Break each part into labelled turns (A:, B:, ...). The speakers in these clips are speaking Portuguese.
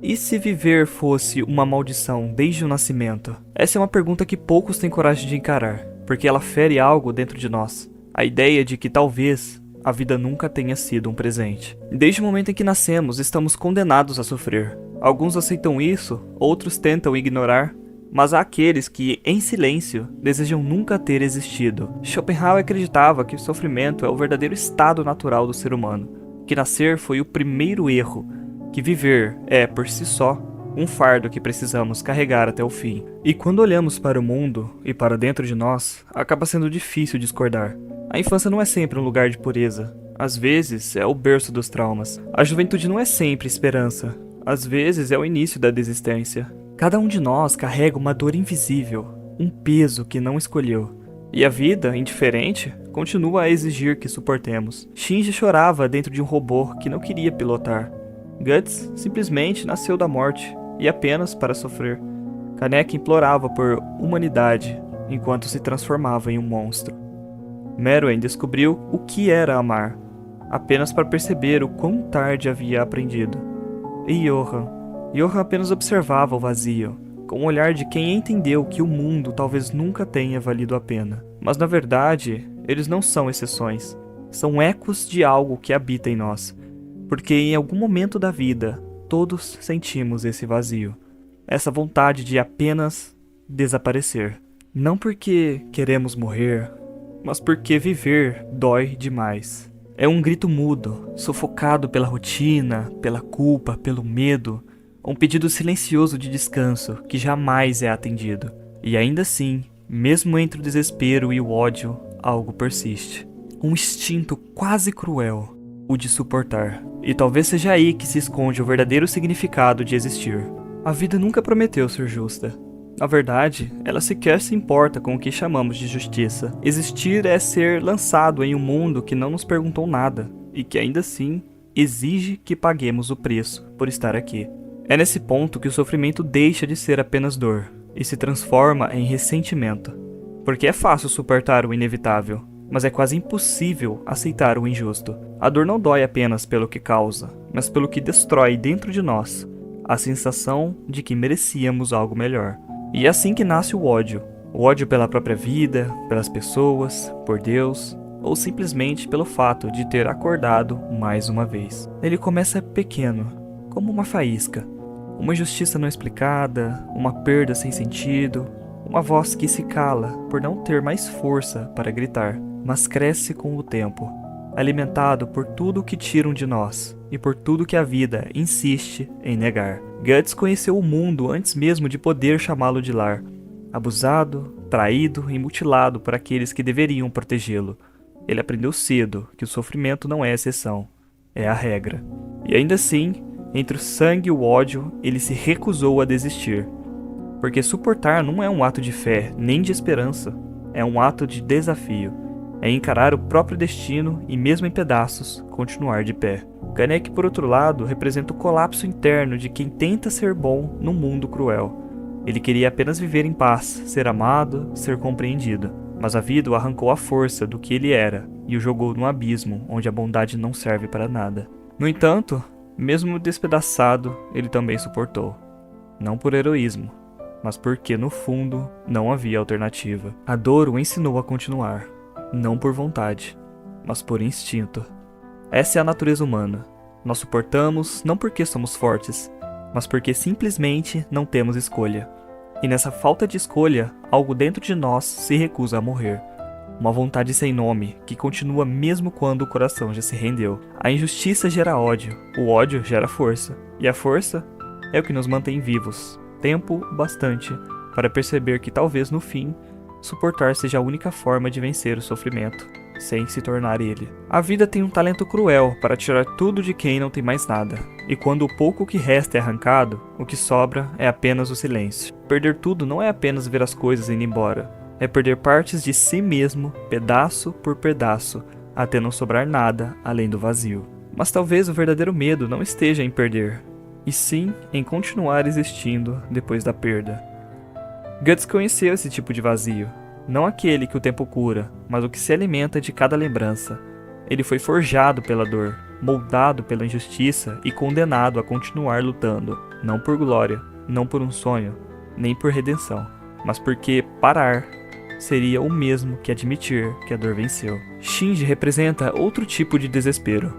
A: E se viver fosse uma maldição desde o nascimento? Essa é uma pergunta que poucos têm coragem de encarar, porque ela fere algo dentro de nós. A ideia de que talvez a vida nunca tenha sido um presente. Desde o momento em que nascemos, estamos condenados a sofrer. Alguns aceitam isso, outros tentam ignorar, mas há aqueles que, em silêncio, desejam nunca ter existido. Schopenhauer acreditava que o sofrimento é o verdadeiro estado natural do ser humano, que nascer foi o primeiro erro, que viver é, por si só, um fardo que precisamos carregar até o fim. E quando olhamos para o mundo e para dentro de nós, acaba sendo difícil discordar. A infância não é sempre um lugar de pureza. Às vezes é o berço dos traumas. A juventude não é sempre esperança. Às vezes é o início da desistência. Cada um de nós carrega uma dor invisível, um peso que não escolheu. E a vida, indiferente, continua a exigir que suportemos. Shinji chorava dentro de um robô que não queria pilotar. Guts simplesmente nasceu da morte, e apenas para sofrer. Kaneki implorava por humanidade, enquanto se transformava em um monstro. Meruem descobriu o que era amar, apenas para perceber o quão tarde havia aprendido. E Johan apenas observava o vazio, com o olhar de quem entendeu que o mundo talvez nunca tenha valido a pena. Mas na verdade, eles não são exceções, são ecos de algo que habita em nós, porque em algum momento da vida, todos sentimos esse vazio, essa vontade de apenas desaparecer. Não porque queremos morrer, mas porque viver dói demais. É um grito mudo, sufocado pela rotina, pela culpa, pelo medo, um pedido silencioso de descanso que jamais é atendido. E ainda assim, mesmo entre o desespero e o ódio, algo persiste. Um instinto quase cruel, o de suportar. E talvez seja aí que se esconde o verdadeiro significado de existir. A vida nunca prometeu ser justa. Na verdade, ela sequer se importa com o que chamamos de justiça. Existir é ser lançado em um mundo que não nos perguntou nada, e que ainda assim exige que paguemos o preço por estar aqui. É nesse ponto que o sofrimento deixa de ser apenas dor, e se transforma em ressentimento. Porque é fácil suportar o inevitável, mas é quase impossível aceitar o injusto. A dor não dói apenas pelo que causa, mas pelo que destrói dentro de nós a sensação de que merecíamos algo melhor. E é assim que nasce o ódio. O ódio pela própria vida, pelas pessoas, por Deus, ou simplesmente pelo fato de ter acordado mais uma vez. Ele começa pequeno, como uma faísca, uma injustiça não explicada, uma perda sem sentido, uma voz que se cala por não ter mais força para gritar, mas cresce com o tempo, alimentado por tudo que tiram de nós e por tudo que a vida insiste em negar. Guts conheceu o mundo antes mesmo de poder chamá-lo de lar, abusado, traído e mutilado por aqueles que deveriam protegê-lo. Ele aprendeu cedo que o sofrimento não é exceção, é a regra. E ainda assim, entre o sangue e o ódio, ele se recusou a desistir. Porque suportar não é um ato de fé, nem de esperança, é um ato de desafio. É encarar o próprio destino e, mesmo em pedaços, continuar de pé. Kaneki, por outro lado, representa o colapso interno de quem tenta ser bom num mundo cruel. Ele queria apenas viver em paz, ser amado, ser compreendido. Mas a vida o arrancou à força do que ele era e o jogou num abismo onde a bondade não serve para nada. No entanto, mesmo despedaçado, ele também suportou. Não por heroísmo, mas porque no fundo não havia alternativa. A dor o ensinou a continuar, não por vontade, mas por instinto. Essa é a natureza humana. Nós suportamos não porque somos fortes, mas porque simplesmente não temos escolha. E nessa falta de escolha, algo dentro de nós se recusa a morrer. Uma vontade sem nome, que continua mesmo quando o coração já se rendeu. A injustiça gera ódio, o ódio gera força. E a força é o que nos mantém vivos. Tempo bastante para perceber que talvez no fim, suportar seja a única forma de vencer o sofrimento, sem se tornar ele. A vida tem um talento cruel para tirar tudo de quem não tem mais nada. E quando o pouco que resta é arrancado, o que sobra é apenas o silêncio. Perder tudo não é apenas ver as coisas indo embora. É perder partes de si mesmo, pedaço por pedaço, até não sobrar nada além do vazio. Mas talvez o verdadeiro medo não esteja em perder, e sim em continuar existindo depois da perda. Guts conheceu esse tipo de vazio, não aquele que o tempo cura, mas o que se alimenta de cada lembrança. Ele foi forjado pela dor, moldado pela injustiça e condenado a continuar lutando, não por glória, não por um sonho, nem por redenção, mas porque parar seria o mesmo que admitir que a dor venceu. Shinji representa outro tipo de desespero,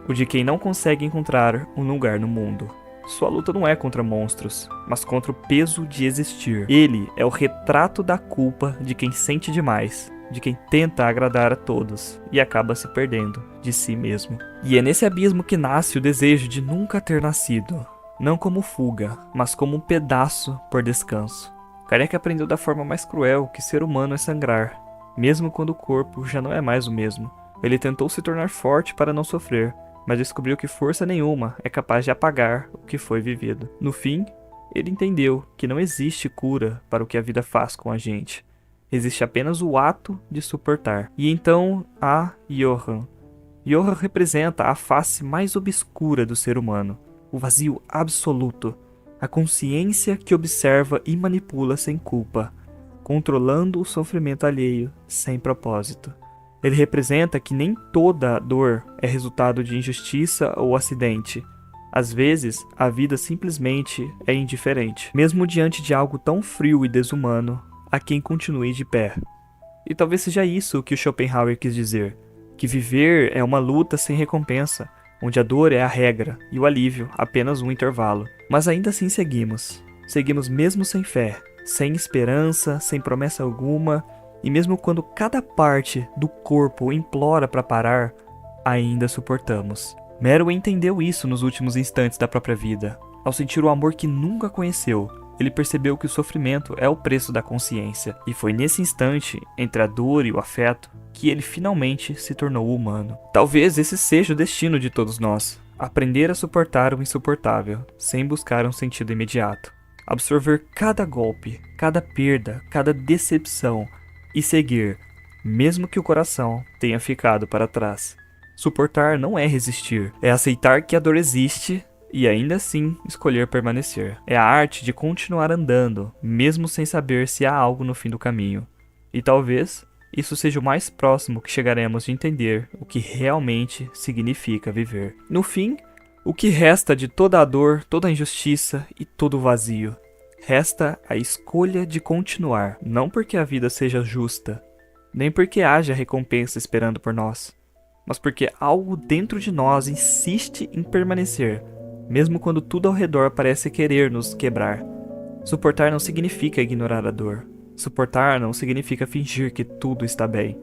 A: o de quem não consegue encontrar um lugar no mundo. Sua luta não é contra monstros, mas contra o peso de existir. Ele é o retrato da culpa de quem sente demais, de quem tenta agradar a todos e acaba se perdendo de si mesmo. E é nesse abismo que nasce o desejo de nunca ter nascido, não como fuga, mas como um pedaço por descanso. Karek aprendeu da forma mais cruel que ser humano é sangrar, mesmo quando o corpo já não é mais o mesmo. Ele tentou se tornar forte para não sofrer, mas descobriu que força nenhuma é capaz de apagar o que foi vivido. No fim, ele entendeu que não existe cura para o que a vida faz com a gente. Existe apenas o ato de suportar. E então há Johan. Johan representa a face mais obscura do ser humano, o vazio absoluto, a consciência que observa e manipula sem culpa, controlando o sofrimento alheio sem propósito. Ele representa que nem toda dor é resultado de injustiça ou acidente. Às vezes, a vida simplesmente é indiferente, mesmo diante de algo tão frio e desumano, a quem continue de pé. E talvez seja isso que o Schopenhauer quis dizer, que viver é uma luta sem recompensa, onde a dor é a regra e o alívio apenas um intervalo. Mas ainda assim seguimos. Seguimos mesmo sem fé, sem esperança, sem promessa alguma, e mesmo quando cada parte do corpo implora para parar, ainda suportamos. Meruem entendeu isso nos últimos instantes da própria vida. Ao sentir o amor que nunca conheceu, ele percebeu que o sofrimento é o preço da consciência, e foi nesse instante, entre a dor e o afeto, que ele finalmente se tornou humano. Talvez esse seja o destino de todos nós, aprender a suportar o insuportável, sem buscar um sentido imediato. Absorver cada golpe, cada perda, cada decepção, e seguir, mesmo que o coração tenha ficado para trás. Suportar não é resistir, é aceitar que a dor existe e ainda assim escolher permanecer. É a arte de continuar andando, mesmo sem saber se há algo no fim do caminho. E talvez isso seja o mais próximo que chegaremos de entender o que realmente significa viver. No fim, o que resta de toda a dor, toda a injustiça e todo o vazio? Resta a escolha de continuar, não porque a vida seja justa, nem porque haja recompensa esperando por nós, mas porque algo dentro de nós insiste em permanecer, mesmo quando tudo ao redor parece querer nos quebrar. Suportar não significa ignorar a dor. Suportar não significa fingir que tudo está bem.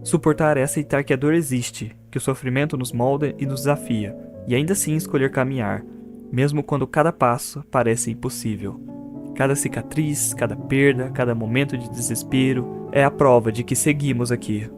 A: Suportar é aceitar que a dor existe, que o sofrimento nos molda e nos desafia, e ainda assim escolher caminhar, mesmo quando cada passo parece impossível. Cada cicatriz, cada perda, cada momento de desespero é a prova de que seguimos aqui.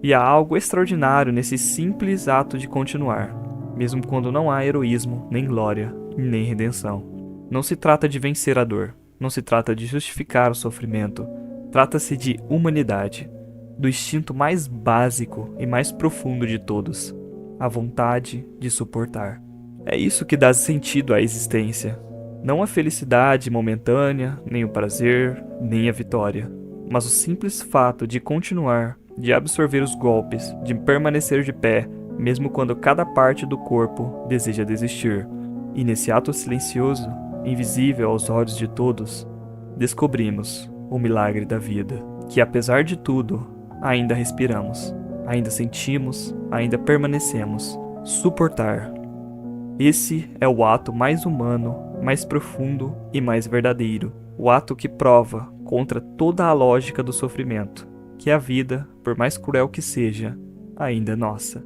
A: E há algo extraordinário nesse simples ato de continuar, mesmo quando não há heroísmo, nem glória, nem redenção. Não se trata de vencer a dor, não se trata de justificar o sofrimento, trata-se de humanidade, do instinto mais básico e mais profundo de todos, a vontade de suportar. É isso que dá sentido à existência. Não a felicidade momentânea, nem o prazer, nem a vitória, mas o simples fato de continuar, de absorver os golpes, de permanecer de pé, mesmo quando cada parte do corpo deseja desistir. E nesse ato silencioso, invisível aos olhos de todos, descobrimos o milagre da vida, que apesar de tudo, ainda respiramos, ainda sentimos, ainda permanecemos. Suportar. Esse é o ato mais humano, mais profundo e mais verdadeiro. O ato que prova, contra toda a lógica do sofrimento, que a vida, por mais cruel que seja, ainda é nossa.